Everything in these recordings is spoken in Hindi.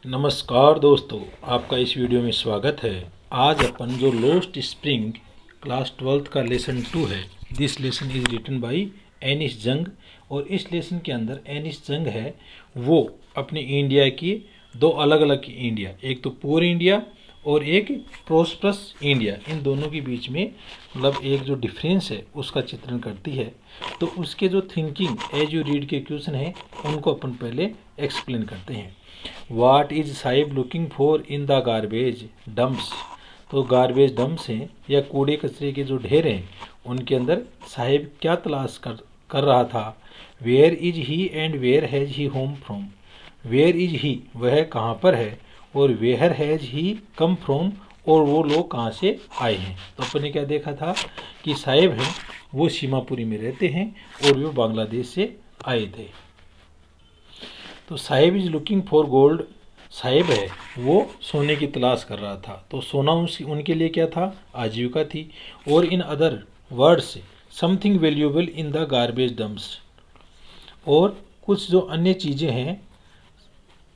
नमस्कार दोस्तों, आपका इस वीडियो में स्वागत है। आज अपन जो लोस्ट स्प्रिंग क्लास 12th का लेसन 2 है। This lesson is written by Anees Jung. और इस लेसन के अंदर एनिस जंग है वो अपनी इंडिया की दो अलग अलग इंडिया, एक तो पुअर इंडिया और एक प्रोस्परस इंडिया, इन दोनों के बीच में मतलब एक जो डिफरेंस है उसका चित्रण करती है। तो उसके जो थिंकिंग एज यू रीड के क्वेश्चन है उनको अपन पहले एक्सप्लेन करते हैं। What is Sahib looking for in the garbage dumps. तो गार्बेज डम्प्स हैं या कूड़े कचरे के जो ढेर हैं उनके अंदर साहिब क्या तलाश कर रहा था। Where is he and where has he home from. Where is he वह कहाँ पर है, और where has he come from और वो लोग कहाँ से आए हैं। तो अपन ने क्या देखा था कि साहिब हैं वो सीमापुरी में रहते हैं और वो बांग्लादेश से आए थे। तो Sahib is looking for gold, Sahib है वो सोने की तलाश कर रहा था। तो सोना उनके लिए क्या था, आजीविका थी। और in other words something valuable in the garbage dumps, और कुछ जो अन्य चीज़ें हैं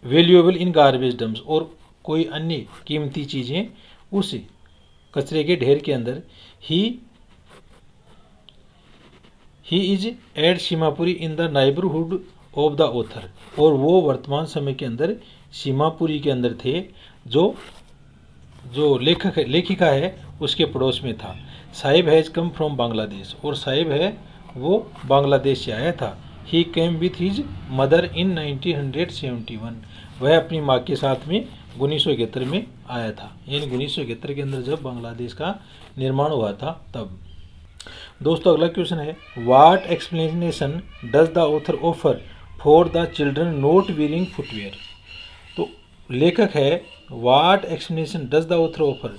वैल्यूएबल इन गार्बेज डम्प्स, और कोई अन्य कीमती चीज़ें उस कचरे के ढेर के अंदर। He is at Seemapuri in the neighbourhood of the author, और वो वर्तमान समय के अंदर सीमापुरी के अंदर थे जो लेखिका है उसके पड़ोस में था। Saheb has come from Bangladesh, और साहिब है वो बांग्लादेश से आया था। He came with his mother in 1971, वह अपनी माँ के साथ में 1971 में आया था, यानी 1971 के अंदर जब बांग्लादेश का निर्माण हुआ था तब। दोस्तों अगला क्वेश्चन है, what explanation does the author offer for the children not wearing footwear. तो लेखक है, what explanation does the author offer,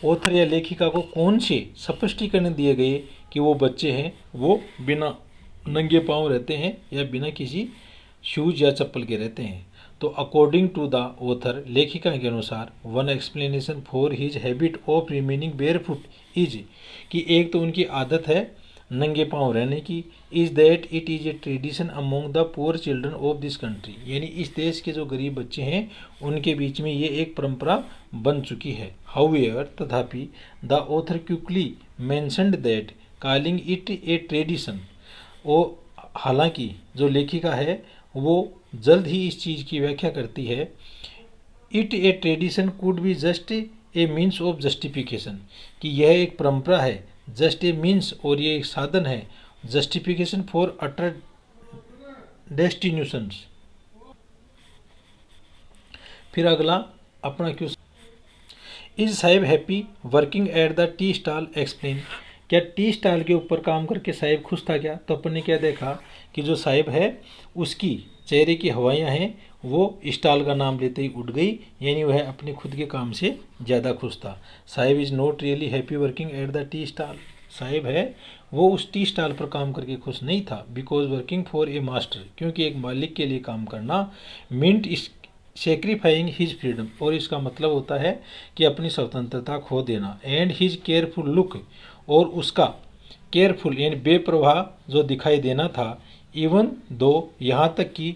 author या लेखिका को कौन से स्पष्टीकरण दिए गए कि वो बच्चे हैं वो बिना नंगे पांव रहते हैं या बिना किसी शूज या चप्पल के रहते हैं। तो अकॉर्डिंग टू द ऑथर, लेखिका के अनुसार, one explanation for his habit of remaining barefoot is, कि एक तो उनकी आदत है नंगे पांव रहने की, is that it is a tradition among the poor children of this country, यानी इस देश के जो गरीब बच्चे हैं उनके बीच में ये एक परंपरा बन चुकी है। हाउएवर, तथापि, the author quickly mentioned that calling it a tradition, ओ हालांकि जो लेखिका है वो जल्द ही इस चीज़ की व्याख्या करती है, it a tradition could be just a means of justification, कि यह एक परंपरा है, जस्ट ए मीन्स, और ये एक साधन है, जस्टिफिकेशन फॉर अटर डेस्टिनेशंस। फिर अगला अपना question, is Sahib happy working at the tea stall explain, क्या टी स्टॉल के ऊपर काम करके साहिब खुश था क्या। तो अपन ने क्या देखा कि जो साहिब है उसकी चेहरे की हवाइयाँ हैं वो स्टॉल का नाम लेते ही उड़ गई, यानी वह अपने खुद के काम से ज़्यादा खुश था। Sahib is not really happy working at the tea stall, Sahib है वो उस टी स्टॉल पर काम करके खुश नहीं था। Because working for a master, क्योंकि एक मालिक के लिए काम करना मींट सेक्रीफाइंग हिज फ्रीडम, और इसका मतलब होता है कि अपनी स्वतंत्रता खो देना। एंड हिज केयरफुल लुक, और उसका केयरफुल यानी बेप्रवाह जो दिखाई देना था। इवन दो, यहाँ तक कि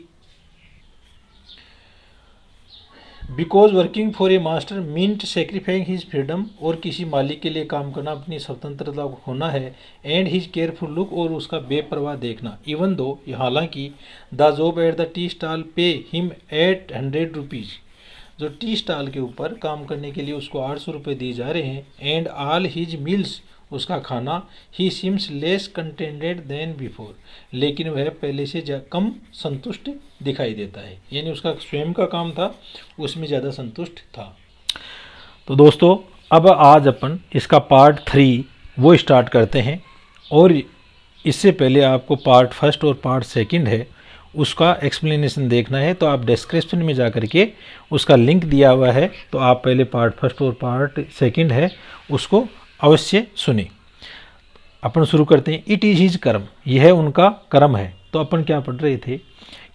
because working for a master meant sacrificing his freedom, और किसी मालिक के लिए काम करना अपनी स्वतंत्रता को खोना है। एंड हिज केयरफुल लुक, और उसका बेपरवाह देखना। इवन दो, हालांकि, the job at the tea stall pay him 800 rupees, जो टी स्टॉल के ऊपर काम करने के लिए उसको 800 रुपये दिए जा रहे हैं। एंड ऑल हिज मील्स, उसका खाना, he seems less contented than before, लेकिन वह पहले से कम संतुष्ट दिखाई देता है, यानी उसका स्वयं का काम था उसमें ज़्यादा संतुष्ट था। तो दोस्तों अब आज अपन इसका पार्ट 3 वो स्टार्ट करते हैं, और इससे पहले आपको पार्ट 1 और पार्ट 2 है उसका एक्सप्लेनेशन देखना है तो आप डिस्क्रिप्शन में जा कर के उसका लिंक दिया हुआ है, तो आप पहले पार्ट 1 और पार्ट 2 है उसको अवश्य सुने। अपन शुरू करते हैं। इट इज़ हिज कर्म, यह उनका कर्म है। तो अपन क्या पढ़ रहे थे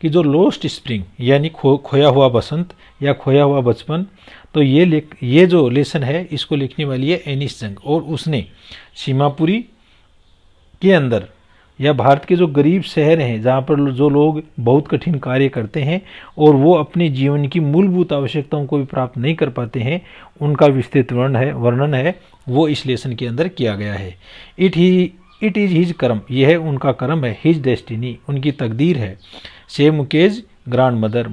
कि जो लोस्ट स्प्रिंग यानी खोया हुआ बसंत या खोया हुआ बचपन, तो ये जो लेसन है इसको लिखने वाली है एनिस जंग, और उसने सीमापुरी के अंदर या भारत के जो गरीब शहर हैं जहाँ पर जो लोग बहुत कठिन कार्य करते हैं और वो अपने जीवन की मूलभूत आवश्यकताओं को भी प्राप्त नहीं कर पाते हैं, उनका विस्तृत वर्णन है वो इस लेसन के अंदर किया गया है। इट इज़ हिज कर्म, यह है उनका कर्म है, हिज डेस्टिनी, उनकी तकदीर है। से मुकेश ग्रैंड मदर,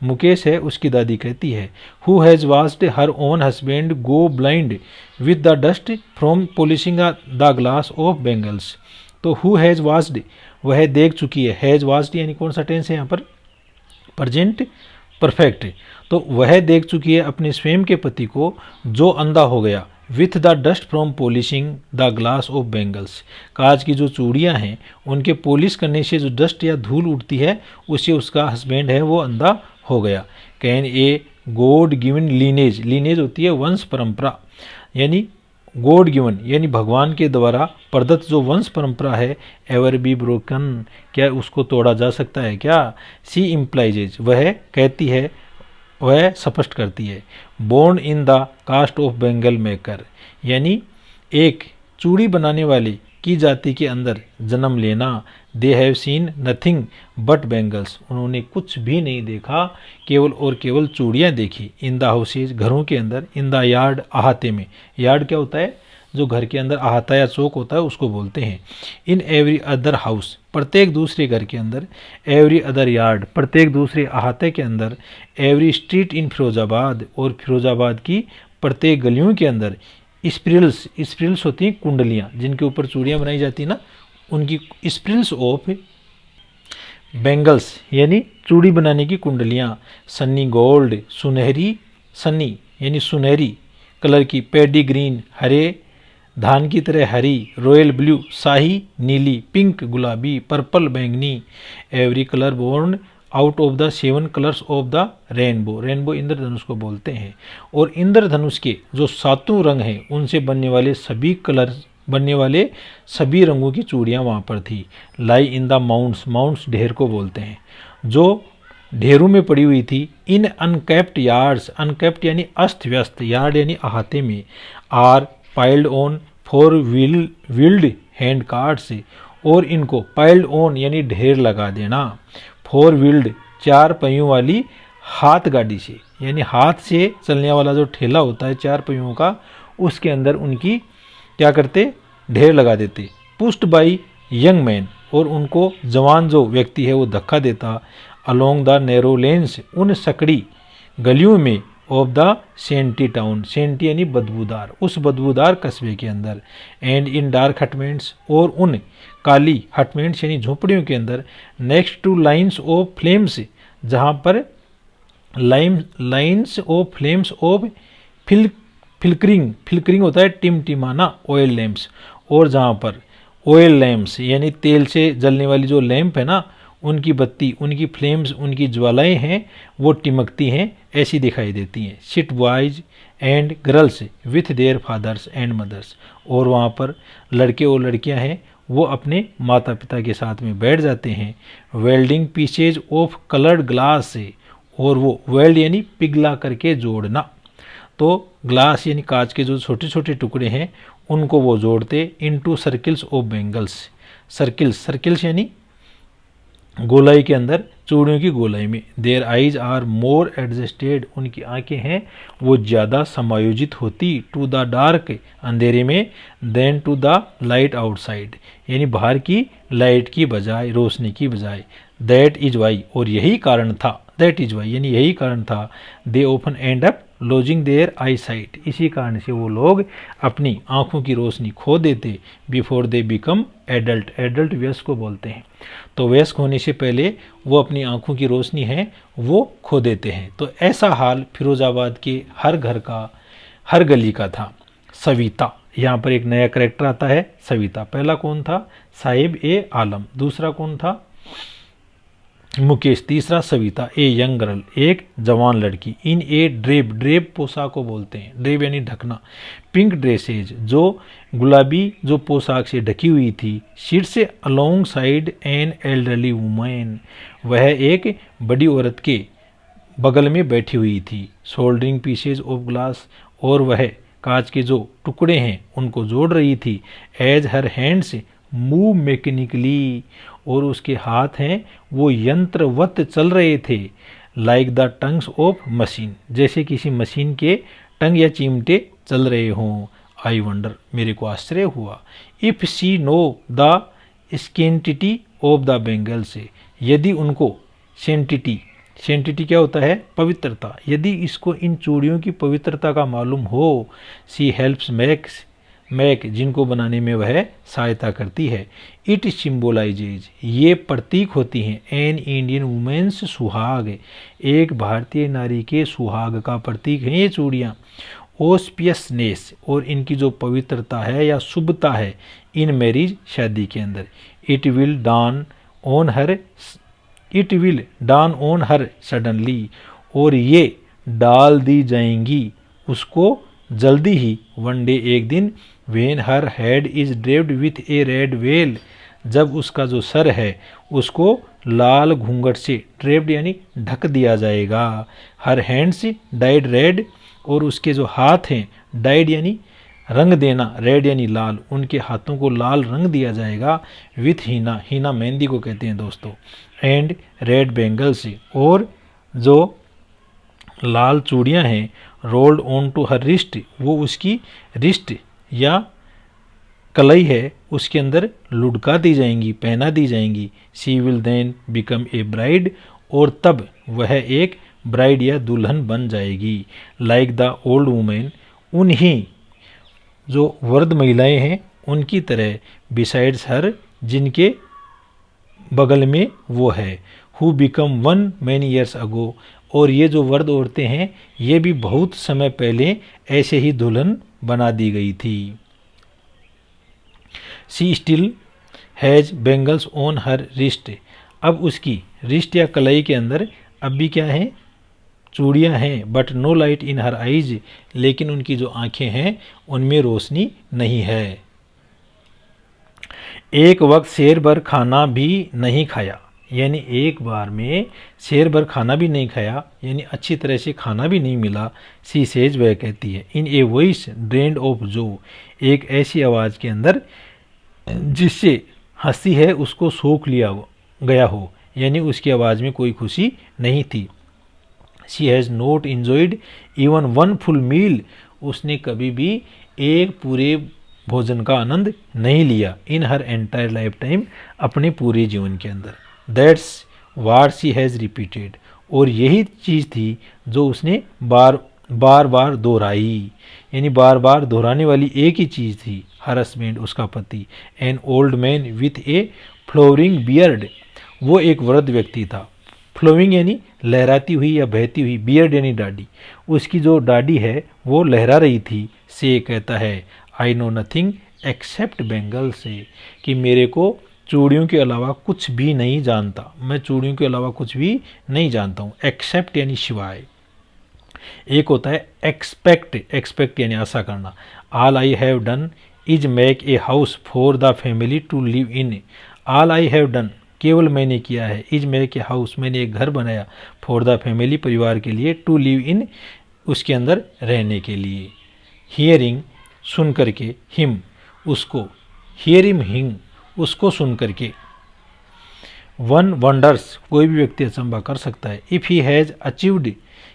मुकेश है उसकी दादी कहती है, who has watched her own husband go blind with the dust from polishing the glass of bangles. तो हु हैज़ वाच्ड, वह देख चुकी है, हैज़ वाच्ड यानी कौन सा टेंस है यहाँ पर, प्रेजेंट परफेक्ट। तो वह देख चुकी है अपने स्वयं के पति को जो अंधा हो गया, with the dust from polishing the glass of bangles, कांच की जो चूड़ियाँ हैं उनके पॉलिश करने से जो डस्ट या धूल उठती है उससे उसका हस्बैंड है वो अंधा हो गया। Can a god given lineage, lineage होती है वंश परंपरा, यानी गॉड गिवन यानी भगवान के द्वारा प्रदत्त जो वंश परंपरा है, एवर बी ब्रोकन, क्या उसको तोड़ा जा सकता है क्या। सी इम्प्लाइजेज, वह कहती है, वह स्पष्ट करती है। Born in the caste of bangle maker, यानी एक चूड़ी बनाने वाले की जाति के अंदर जन्म लेना। They have seen nothing but bangles, उन्होंने कुछ भी नहीं देखा, केवल और केवल चूड़ियाँ देखी। इन द हाउसेज, घरों के अंदर। इन द यार्ड, अहाते में। यार्ड क्या होता है, जो घर के अंदर अहाता या चौक होता है उसको बोलते हैं। इन एवरी अदर हाउस, प्रत्येक दूसरे घर के अंदर। एवरी अदर यार्ड, प्रत्येक दूसरे अहाते के अंदर। एवरी स्ट्रीट इन फिरोजाबाद, और फिरोजाबाद की प्रत्येक गलियों के अंदर। स्प्रिल्स, स्प्रिल्स होती हैं कुंडलियाँ जिनके ऊपर चूड़ियाँ बनाई जाती हैं ना, उनकी स्प्रिल्स ऑफ बेंगल्स यानी चूड़ी बनाने की कुंडलियाँ। सन्नी गोल्ड, सुनहरी, सन्नी यानी सुनहरी कलर की। पैडी ग्रीन, हरे धान की तरह हरी। रॉयल ब्लू, शाही नीली। पिंक गुलाबी। पर्पल बैंगनी। Every colour born out of the 7 colours of the rainbow, rainbow इंद्रधनुष को बोलते हैं। और इंद्रधनुष के जो 7 रंग हैं उनसे बनने वाले सभी रंगों की चूड़ियाँ वहाँ पर थी। लाई इन द माउंट्स, माउंट्स ढेर को बोलते हैं, जो ढेरों में पड़ी हुई थी। इन अनकैप्ड यार्ड्स, अनकैप्ड यानी अस्त व्यस्त, यार्ड यानी अहाते में। Are piled on 4 wheeled hand carts, और इनको पाइल्ड ऑन यानी ढेर लगा देना। 4 व्हील्ड 4 पहियों वाली हाथ गाड़ी से, यानी हाथ से चलने वाला जो ठेला होता है 4 पहियों का, उसके अंदर उनकी क्या करते, ढेर लगा देते। पुश्ड बाई यंग मैन, और उनको जवान जो व्यक्ति है वो धक्का देता। अलोंग द नैरो लेन्स, उन सकड़ी गलियों में। Of the scenty town, scenty यानी बदबूदार, उस बदबूदार कस्बे के अंदर। एंड इन डार्क हटमेंट्स, और उन काली हटमेंट्स यानी झोपड़ियों के अंदर। Next two lines of flames, जहाँ पर लाइन्स ऑफ फ्लेम्स ऑफ फिल्करिंग, फिल्करिंग होता है टिमटिमाना, ऑयल लैम्प्स, और जहाँ पर ऑयल लैम्प्स यानी तेल से जलने वाली जो लैंप है ना, उनकी बत्ती, उनकी फ्लेम्स, उनकी ज्वालाएं हैं वो टिमकती हैं, ऐसी दिखाई देती हैं। Sit boys and girls with their fathers and mothers, और वहाँ पर लड़के और लड़कियाँ हैं वो अपने माता पिता के साथ में बैठ जाते हैं। Welding pieces of coloured glass से, और वो वेल्ड यानी पिघला करके जोड़ना, तो ग्लास यानी कांच के जो छोटे छोटे टुकड़े हैं उनको वो जोड़ते। Into circles of bangles, circles यानी गोलाई के अंदर, चूड़ियों की गोलाई में। Their eyes are more adjusted, उनकी आंखें हैं वो ज़्यादा समायोजित होती। टू द डार्क, अंधेरे में। Than to the light outside, यानी बाहर की लाइट की बजाय, रोशनी की बजाय। दैट इज वाई, और यही कारण था, दैट इज वाई यानी यही कारण था। They often end up losing their eyesight, इसी कारण से वो लोग अपनी आंखों की रोशनी खो देते। Before they become adult, adult वयस्क को बोलते हैं, तो वयस्क होने से पहले वो अपनी आंखों की रोशनी है वो खो देते हैं। तो ऐसा हाल फिरोजाबाद के हर घर का, हर गली का था। सविता, यहाँ पर एक नया करेक्टर आता है सविता। पहला कौन था, साहिब ए आलम। दूसरा कौन था, मुकेश। तीसरा सविता ए यंग गर्ल, एक जवान लड़की। इन ए ड्रेब, ड्रेब पोशाक को बोलते हैं, ड्रेब यानी ढकना। पिंक ड्रेसेज, जो गुलाबी जो पोशाक से ढकी हुई थी। सीट से along side an elderly women, वह एक बड़ी औरत के बगल में बैठी हुई थी। सोल्डरिंग पीसेज ऑफ ग्लास, और वह कांच के जो टुकड़े हैं उनको जोड़ रही थी। As her hands move mechanically, और उसके हाथ हैं वो यंत्रवत चल रहे थे, like the tongs of machine, जैसे किसी मशीन के टंग या चिमटे चल रहे हों। आई वंडर, मेरे को आश्चर्य हुआ। If she know the sanctity of the bangles, यदि उनको सेंटिटी क्या होता है, पवित्रता, यदि इसको इन चूड़ियों की पवित्रता का मालूम हो। सी हेल्प्स मेक, जिनको बनाने में वह सहायता करती है। इट सिम्बोलाइजेज, ये प्रतीक होती हैं, एन इंडियन वुमेन्स सुहाग, एक भारतीय नारी के सुहाग का प्रतीक है ये चूड़ियाँ। ऑस्पियसनेस, और इनकी जो पवित्रता है या शुभता है इन मैरिज, शादी के अंदर। It will dawn on her suddenly, और ये डाल दी जाएंगी उसको जल्दी ही। वन डे, एक दिन। When her head is draped with A red well, जब उसका जो सर है उसको लाल घूंघट से, ड्रेप्ड यानी ढक दिया जाएगा। हर हैंड्स डाइड रेड, और उसके जो हाथ हैं, डाइड यानी रंग देना, रेड यानी लाल, उनके हाथों को लाल रंग दिया जाएगा। विथ हीना मेहंदी को कहते हैं दोस्तों। एंड रेड बेंगल्स, और जो लाल चूड़ियाँ हैं, rolled onto her wrist, वो उसकी रिस्ट या कलाई है उसके अंदर लुढ़का दी जाएंगी, पहना दी जाएंगी। She will then become a bride, और तब वह एक ब्राइड या दुल्हन बन जाएगी। लाइक द ओल्ड वुमेन, उन्हीं जो वृद्ध महिलाएं हैं उनकी तरह। बिसाइड्स हर, जिनके बगल में वो है। Who become one many years ago, और ये जो वृद्ध औरतें हैं ये भी बहुत समय पहले ऐसे ही दुल्हन बना दी गई थी। She still has bangles on her wrist, अब उसकी रिस्ट या कलाई के अंदर अब भी क्या है, चूड़ियाँ हैं। But no light in her eyes, लेकिन उनकी जो आंखें हैं उनमें रोशनी नहीं है। एक वक्त शेर भर खाना भी नहीं खाया, यानी एक बार में शेर भर खाना भी नहीं खाया, यानी अच्छी तरह से खाना भी नहीं मिला। सी सेज, वह कहती है। इन ए वॉइस ड्रेन्ड ऑफ जो, एक ऐसी आवाज़ के अंदर जिससे हंसी है उसको सोख लिया गया हो, यानी उसकी आवाज़ में कोई खुशी नहीं थी। She has not enjoyed even one full meal, उसने कभी भी एक पूरे भोजन का आनंद नहीं लिया। इन हर एंटायर लाइफ टाइम, अपने पूरे जीवन के अंदर। That's watt she has repeated, और यही चीज़ थी जो उसने बार बार दोहराई, यानी बार बार दोहराने वाली एक ही चीज़ थी। हर हस्बैंड, उसका पति। An old man with A flooring beard, वो एक वृद्ध व्यक्ति था। फ्लोइंग यानी लहराती हुई या बहती हुई, बियर्ड यानी दाढ़ी, उसकी जो दाढ़ी है वो लहरा रही थी। से कहता है, I know nothing accept Bengal, से कि मेरे को चूड़ियों के अलावा कुछ भी नहीं जानता, मैं चूड़ियों के अलावा कुछ भी नहीं जानता हूँ। एक्सेप्ट यानी सिवाय। एक होता है एक्सपेक्ट यानी आशा करना। All I have done is make a house for the family to live in, all I have done, केवल मैंने किया है। इज मेक ए हाउस, मैंने एक घर बनाया। फॉर द फैमिली, परिवार के लिए। टू लिव इन, उसके अंदर रहने के लिए। हियरिंग, सुन करके। हिम, उसको। हियरिंग हिम, उसको सुन करके। वन वंडर्स, कोई भी व्यक्ति अचंभा कर सकता है। इफ़ ही हैज़ अचीव्ड,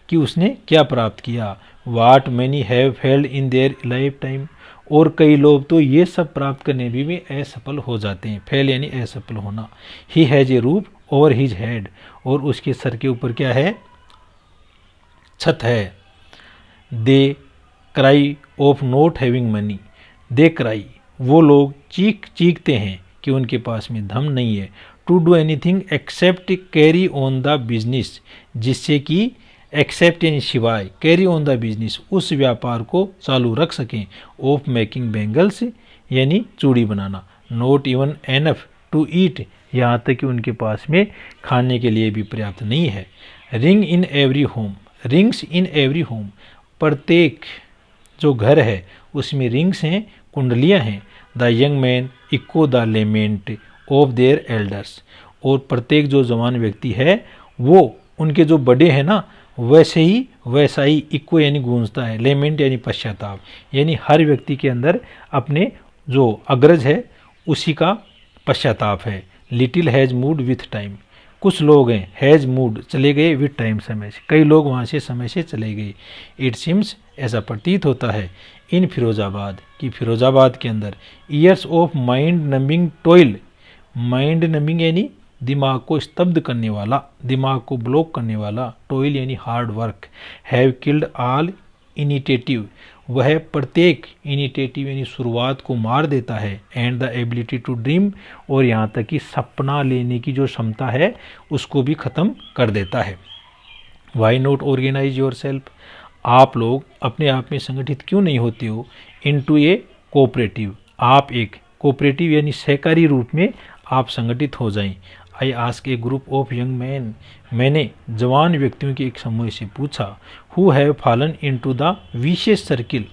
कि उसने क्या प्राप्त किया। What many have failed in their lifetime, और कई लोग तो ये सब प्राप्त करने में भी असफल हो जाते हैं। फेल यानी असफल होना। He has a roof over his head, और उसके सर के ऊपर क्या है, छत है। दे cry of not having money, they cry, वो लोग चीखते हैं कि उनके पास में धन नहीं है। To do anything except carry on the business, जिससे कि एक्सेप्ट यानी सिवाय, कैरी ऑन द बिजनेस, उस व्यापार को चालू रख सकें। ऑफ मेकिंग बेंगल्स, यानी चूड़ी बनाना। Not even enough to eat, यहाँ तक कि उनके पास में खाने के लिए भी पर्याप्त नहीं है। Ring in every home, rings in every home, प्रत्येक जो घर है उसमें रिंग्स हैं, कुंडलियाँ हैं। The young man echo the lament of their elders, और प्रत्येक जो जवान व्यक्ति है वो उनके जो बड़े हैं ना वैसा ही इको यानी गूंजता है। लेमेंट यानी पश्चाताप, यानी हर व्यक्ति के अंदर अपने जो अग्रज है उसी का पश्चाताप है। Little has mood with time, कुछ लोग हैं हैज़ मूड चले गए विथ टाइम समय से, कई लोग वहाँ से समय से चले गए। इट सिम्स ऐसा प्रतीत होता है इन फिरोजाबाद कि फिरोजाबाद के अंदर years of mind numbing toil, mind numbing यानी दिमाग को स्तब्ध करने वाला, दिमाग को ब्लॉक करने वाला, टॉयल यानी hard work, have killed all initiative, वह प्रत्येक इनिटेटिव यानी शुरुआत को मार देता है, and the ability to dream, और यहाँ तक कि सपना लेने की जो क्षमता है उसको भी ख़त्म कर देता है। Why not organise yourself, आप लोग अपने आप में संगठित क्यों नहीं होते हो, इनटू ए कोऑपरेटिव, आप एक कोऑपरेटिव यानी सहकारी रूप में आप संगठित हो जाएं। I ask A group of young man, मैंने जवान व्यक्तियों के एक समूह से पूछा, who have fallen into the vicious circle,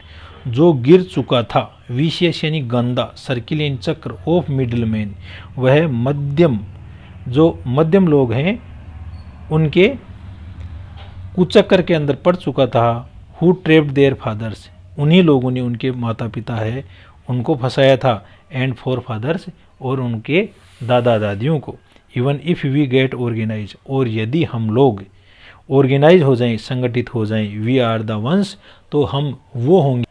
जो गिर चुका था, विशियस यानी गंदा, सर्किल यानी चक्र, ऑफ मिडिल मैन, वह मध्यम, जो मध्यम लोग हैं उनके कुचक्कर के अंदर पड़ चुका था। हु ट्रेप्ड देयर फादर्स, उन्हीं लोगों ने, उनके माता पिता है उनको फंसाया था, एंड फॉर फादर्स, और उनके दादा दादियों को। Even if we get organise, और यदि हम लोग ऑर्गेनाइज हो जाएं, संगठित हो जाएं, वी आर द वंस, तो हम वो होंगे,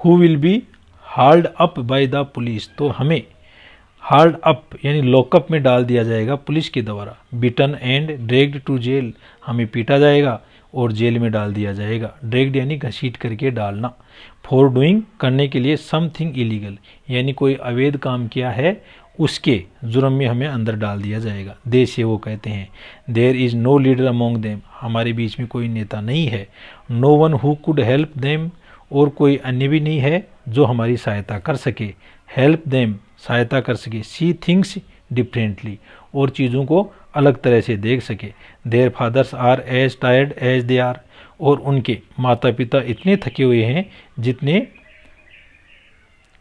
who will be hauled up by the police, तो हमें हाल्ड अप यानी लॉकअप में डाल दिया जाएगा पुलिस के द्वारा। बिटन एंड ड्रैग्ड टू जेल, हमें पीटा जाएगा और जेल में डाल दिया जाएगा। ड्रैग्ड यानी घसीट करके डालना। फॉर डूइंग, करने के लिए, समथिंग इलीगल यानी कोई अवैध काम किया है उसके जुर्म में हमें अंदर डाल दिया जाएगा। दे से वो कहते हैं, there is no leader among them, हमारे बीच में कोई नेता नहीं है। No one who could help them, और कोई अन्य भी नहीं है जो हमारी सहायता कर सके। हेल्प देम, सहायता कर सके। सी थिंग्स डिफरेंटली, और चीज़ों को अलग तरह से देख सके। Their fathers are as tired as they are, और उनके माता पिता इतने थके हुए हैं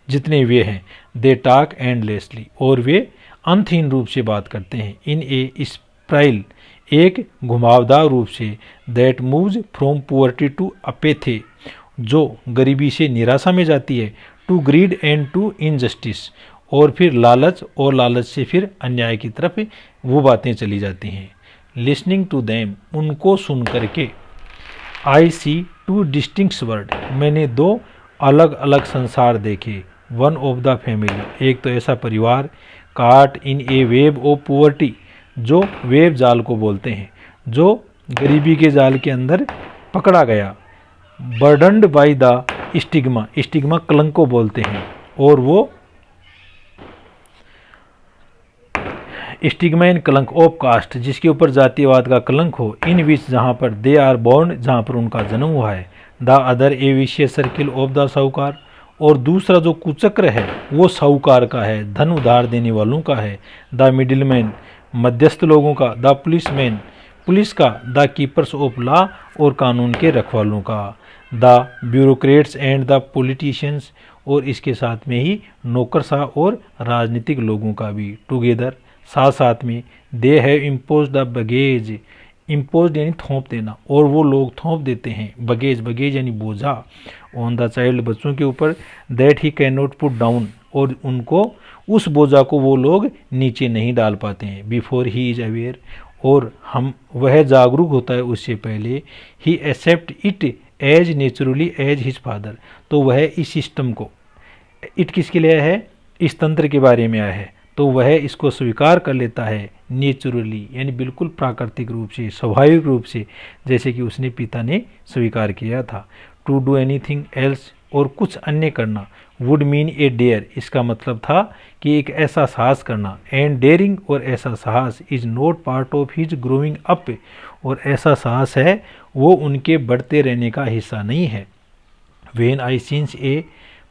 जितने वे हैं। दे टॉक एंडलेसली, और वे अंतहीन रूप से बात करते हैं। इन ए स्प्राइल, एक घुमावदार रूप से। That moves from poverty to apathy, जो गरीबी से निराशा में जाती है। To greed and to injustice, और फिर लालच, और लालच से फिर अन्याय की तरफ वो बातें चली जाती हैं। लिसनिंग टू देम, उनको सुन करके। आई सी टू डिस्टिंक्ट वर्ड, मैंने दो अलग अलग संसार देखे। वन ऑफ द फैमिली, एक तो ऐसा परिवार। काट इन ए वेब ऑफ पुअर्टी, जो वेब जाल को बोलते हैं, जो गरीबी के जाल के अंदर पकड़ा गया। बर्डन्ड बाय द स्टिग्मा, स्टिग्मा कलंक को बोलते हैं, और वो स्टिग्मा इन कलंक ऑफ कास्ट, जिसके ऊपर जातिवाद का कलंक हो। इन विच, जहाँ पर दे आर बॉर्न, जहाँ पर उनका जन्म हुआ है। The other A vicious circle of the साहूकार, और दूसरा जो कुचक्र है वो साहूकार का है, धन उधार देने वालों का है। द मिडिल मैन, मध्यस्थ लोगों का। द पुलिस मैन, पुलिस का। द कीपर्स ऑफ लॉ, और कानून के रखवालों का। The bureaucrats and the politicians, और इसके साथ में ही नौकरशाह और राजनीतिक लोगों का भी। टुगेदर, साथ साथ में। They have impose the baggage, impose यानी थोप देना, और वो लोग थोप देते हैं। बगेज, बगेज यानी बोझा। ऑन द चाइल्ड, बच्चों के ऊपर। That he can not put down, और उनको, उस बोझा को वो लोग नीचे नहीं डाल पाते हैं। बिफोर ही इज अवेयर, और हम, वह जागरूक होता है उससे पहले। He accept it as naturally as his father, तो वह इस सिस्टम को, इट किसके लिए है, इस तंत्र के बारे में आया है, तो वह इसको स्वीकार कर लेता है नेचुरली, यानी बिल्कुल प्राकृतिक रूप से, स्वाभाविक रूप से, जैसे कि उसने पिता ने स्वीकार किया था। टू डू एनीथिंग एल्स, और कुछ अन्य करना। वुड मीन ए डेयर, इसका मतलब था कि एक ऐसा साहस करना। एंड डेयरिंग, और ऐसा साहस। Is not part of his growing up, और ऐसा साहस है वो उनके बढ़ते रहने का हिस्सा नहीं है। When I scenes A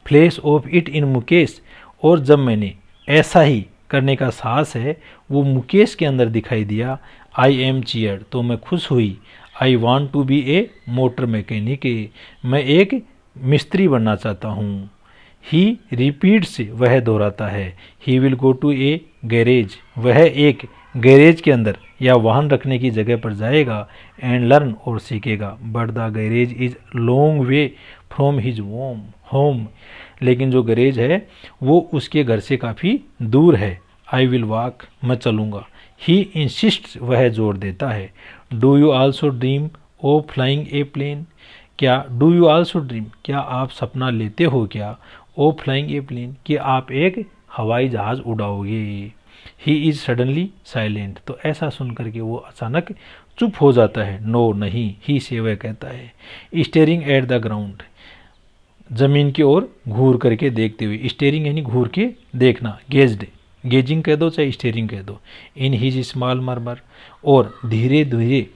flash of it in Mukesh, और जब मैंने ऐसा ही करने का साहस है वो मुकेश के अंदर दिखाई दिया। आई एम चीयर्ड, तो मैं खुश हुई। I want to be a motor mechanic, मैं एक मिस्त्री बनना चाहता हूँ। ही रिपीट्स, वह दोहराता है। He will go to a garage, वह एक गैरेज के अंदर या वाहन रखने की जगह पर जाएगा, एंड लर्न और सीखेगा, but the garage is long way from his home, लेकिन जो गैरेज है वो उसके घर से काफ़ी दूर है। आई विल वॉक, मैं चलूँगा। ही इंसिस्ट, वह जोर देता है। Do you also dream of flying a plane, क्या डू यू आल्सो ड्रीम, क्या आप सपना लेते हो क्या, ओ फ्लाइंग ए प्लेन, कि आप एक हवाई जहाज़ उड़ाओगे। ही इज़ सडनली साइलेंट, तो ऐसा सुन करके वो अचानक चुप हो जाता है। नो नहीं, ही से वह कहता है। स्टेयरिंग एट द ग्राउंड, ज़मीन की ओर घूर करके देखते हुए, स्टेयरिंग यानी घूर के देखना, गेज्ड, गेजिंग कह दो चाहे स्टेयरिंग कह दो। इन हिज स्मॉल मर्मर, और धीरे धीरे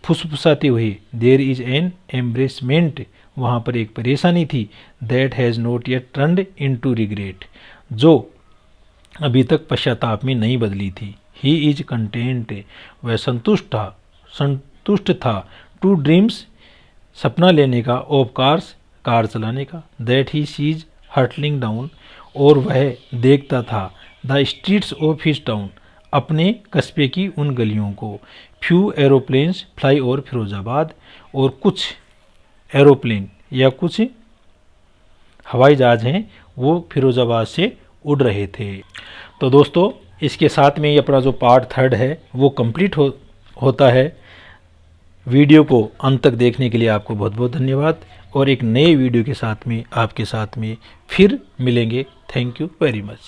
फुसफुसाते हुए, देयर इज एन एम्ब्रेसमेंट, वहाँ पर एक परेशानी थी। That has not yet turned into regret, जो अभी तक पश्चाताप में नहीं बदली थी। ही इज कंटेंट, वह संतुष्ट था। टू ड्रीम्स, सपना लेने का, ऑफ कार्स, कार चलाने का। That he sees hurtling down, और वह देखता था, the streets of his town, अपने कस्बे की उन गलियों को। Few aeroplanes fly over Firozabad, और कुछ एरोप्लेन या कुछ हवाई जहाज हैं वो फिरोजाबाद से उड़ रहे थे। तो दोस्तों, इसके साथ में ये अपना जो पार्ट 3 है वो कंप्लीट होता है। वीडियो को अंत तक देखने के लिए आपको बहुत बहुत धन्यवाद, और एक नए वीडियो के साथ में आपके साथ में फिर मिलेंगे। Thank you very much.